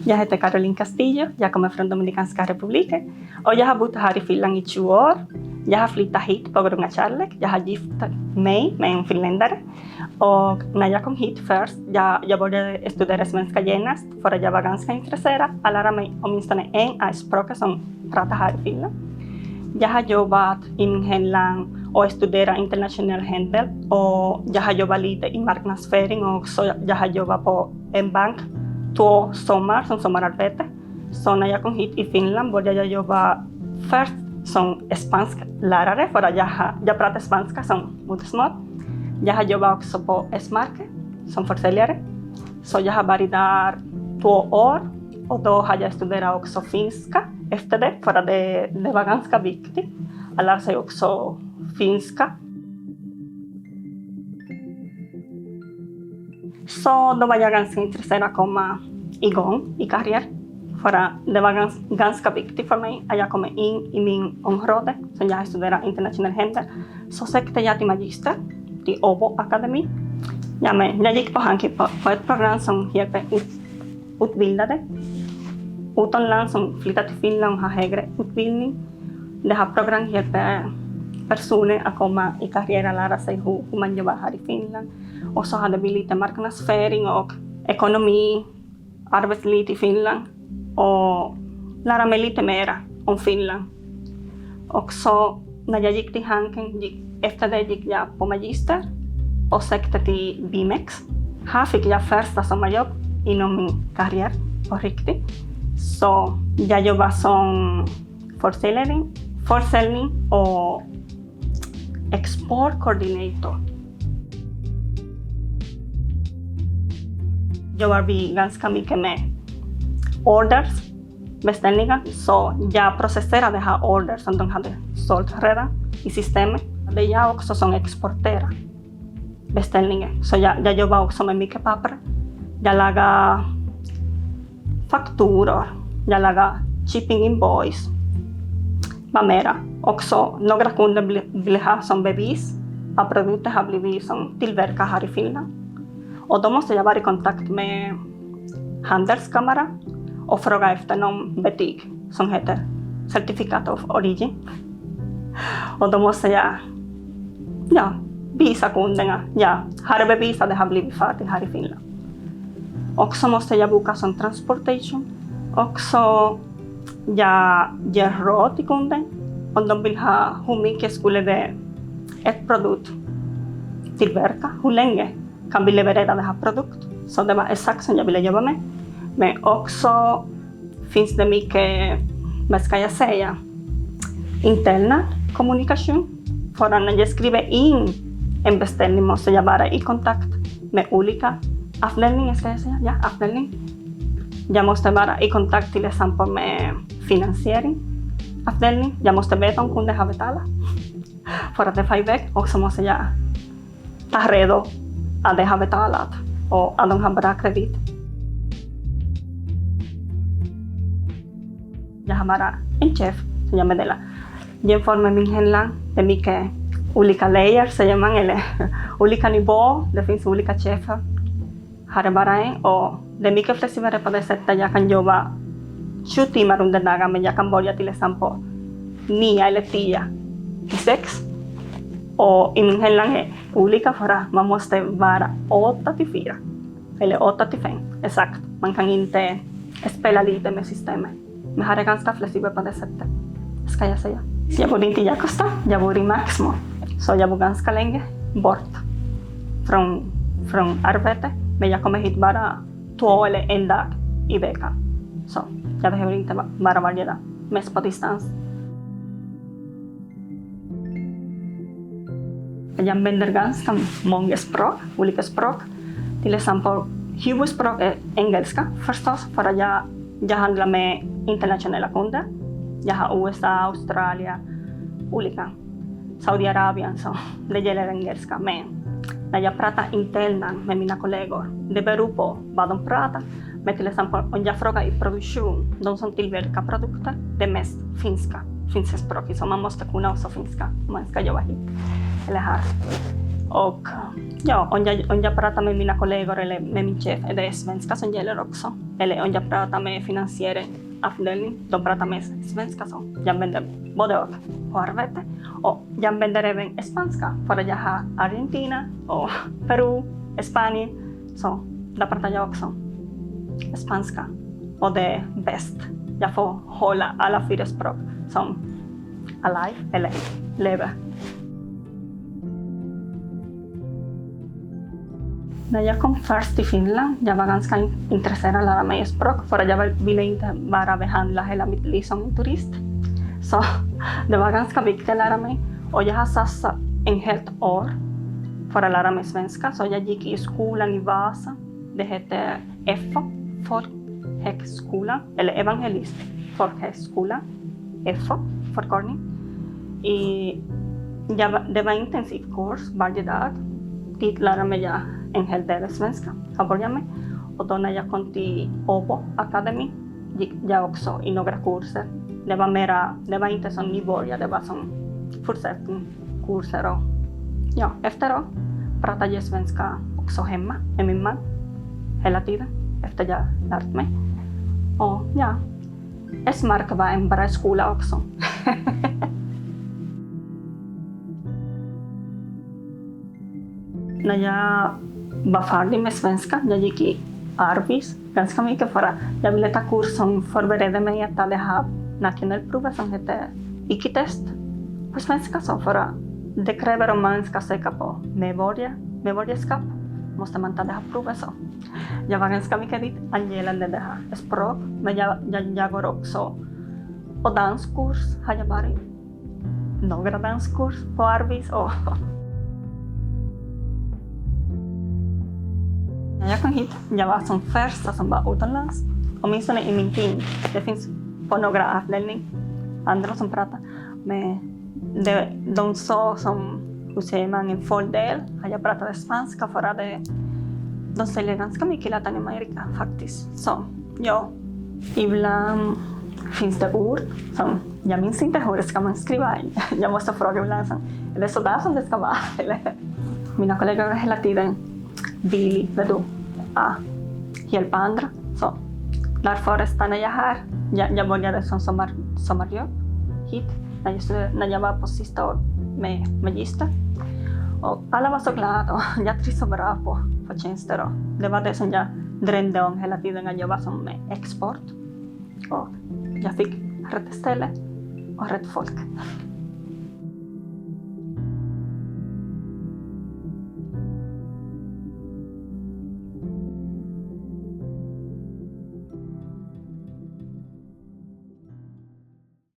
Jag heter Caroline Castillo, jag kommer från Dominikanska republiken och jag har bott här i Finland i 20 år. Jag har flyttat hit på grund av kärlek. Jag har gift mig med en finländare och när jag kom hit först, jag började studera svenska genast för att jag var ganska intresserad att lära mig åtminstone en av språken som pratar här i Finland. Jag har jobbat i min hemland och studerat internationell handel och jag har jobbat lite i marknadsföring och också jag har jobbat på en bank 2 sommar som sommararbete. Så när jag kom hit i Finland började jag jobba först som spansk lärare för att jag pratar spanska som modersmål. Jag har jobbat också på S-market som försäljare. Så jag har varit där 2 år och då har jag studerat också finska efter det för att det var ganska viktigt att lära sig också finska. Så då var jag ganska intresserad att komma igång i karriär. För att det var ganska viktigt för mig att jag kom in i min område som jag har studerat internationell handel. Så sökte jag till magister till Åbo Akademi. Jag gick på Hanki på ett program som hjälper utbildade utomlands som flyttar till Finland och har högre utbildning. Det här programmet hjälper personer att komma i karriär och lära sig hur man jobbar här i Finland. Och så hade vi lite marknadsföring och ekonomi, arbetsliv i Finland och lära mig lite mer om Finland. Och så när jag gick till Hanken, efter det gick jag på magister och sökte till Bimex. Här fick jag första sommarjobb inom min karriär på riktigt. Så jag jobbar som försäljning och exportkoordinator. Jobbar vi ganska mycket med orders, beställningar. Så jag processerar de här orders som de hade sålt redan i systemet. Det är jag också som exporterar beställningen. Så jag jobbar också med mycket papper. Jag lagar fakturor, jag lagar shipping invoice, vad mera. Också några kunder vill ha som bevis att produkter har blivit som tillverkade här i Finland. Och då måste jag vara i kontakt med handelskammaren och fråga efter någon butik som heter Certificate of Origin. Och då måste jag visa kunderna, har bevisat att det har blivit färdigt här i Finland. Och så måste jag boka som transportation. Och så jag ger råd till kunden om de vill ha hur mycket skulle det ett produkt tillverka, hur länge kan vi leverera den här produkten. Så det var exakt som jag ville jobba med. Men också finns det mycket, vad ska jag säga, interna kommunikation. För när jag skriver in en beställning måste jag vara i kontakt med olika avdelningar, ska jag säga. Ja, avdelning. Jag måste vara i kontakt till exempel med finansiering, avdelning. Jag måste veta om kunden har betalat för att det får iväg. Och så måste jag ta reda att de har betalat och att de har bra kredit. Jag har bara en chef som jag meddelar. Jämfört med min hemland, det är mycket olika layers, säger man, eller olika nivåer. Det finns olika chefer. Här är bara en och det är mycket flexiblare på det sättet. Jag kan jobba 7 timmar under dagen, men jag kan börja till exempel 9 eller 10 till 6. Och i min hemland är olika för att man måste vara 8 till 4 eller 8 till 5. Exakt. Man kan inte spela lite med systemet. Men här är ganska flexibelt på det sättet, ska jag säga. Jag bor inte i Jakosta, jag bor i Maxmo. Så jag bor ganska länge bort från arbetet. Men jag kommer hit bara 2 eller 1 dag i veckan. Så jag behöver inte vara varje dag, mest på distans. Jag använder ganska många språk, olika språk. Till exempel huvudspråk är engelska förstås, för att jag handlar med internationella kunder. Jag har USA, Australien, olika. Saudiarabien, så det gäller engelska. Men när jag pratar internt med mina kollegor, det beror på vad de pratar. Men till exempel om jag frågar i produktion, de som tillverkar produkter, det är mest finska språket. Så man måste kunna också finska om man ska jobba hit eller här. Och ja, om jag pratar med mina kollegor eller med min chef, är det svenska som gäller också. eller om jag pratar med finansieringsavdelning, de pratar med svenska, så jag använder både och på arbete. Och jag använder även spanska för att jag har Argentina och Peru, Spanien, så där pratar jag också spanska. Och det är bäst. Jag får hålla alla 4 språk som alive, eller lever. När jag kom först till Finland, jag var ganska intresserad av att lära mig språk för att jag ville inte bara behandla hela mitt liv som en turist. Så det var ganska viktigt att lära mig. Och jag har satsat en helt år för att lära mig svenska. Så jag gick i skolan i Vasa. Det hette EFO, Folkhögskola, eller Evangelist Folkhögskola. EFO, förkortning. Det var en intensiv kurs varje dag. Dit lärde mig jag en hel del svenska att börja med. Och då när jag kom till Åbo Academy gick jag också i några kurser. Det var inte som nybörjare, det var som fortsättningskurser. Och ja, efteråt pratade jag svenska också hemma med min man hela tiden efter jag lärt mig. Och ja, Esmark var en bra skola också. När jag var färdig med svenska, jag gick i Arbis ganska mycket för att jag ville ta kurs som förberedde mig att ta det här nationalprovet som heter IQ-test på svenska. Så för att det kräver om man ska söka på medborgarskap måste man ta det här provet. Så jag var ganska mycket dit angående det här språk, men jag går också på danskurs. Har jag varit några danskurs på Arbis. När jag kom hit, jag var som första som var utomlands. Åtminstone i min team. Det finns på några avdelningar andra som pratar. Men de sa som, hur säger man, en fördel att jag pratade spanska för att de säljer ganska mycket i Latinamerika faktiskt. Så ja, ibland finns det ord som jag minns inte hur det ska man skriva. Jag måste fråga ibland, är det sådär som det ska vara? Eller, mina kollegor hela tiden vill hjälpa andra. Så därför stannar jag här. Jag började som sommarjobb hit när jag var på sista år med magister. Och alla var så glada och jag trivs så bra på tjänster. Och det var det som jag drömde om hela tiden, att jobba som med export. Och jag fick rätt ställe och rätt folk.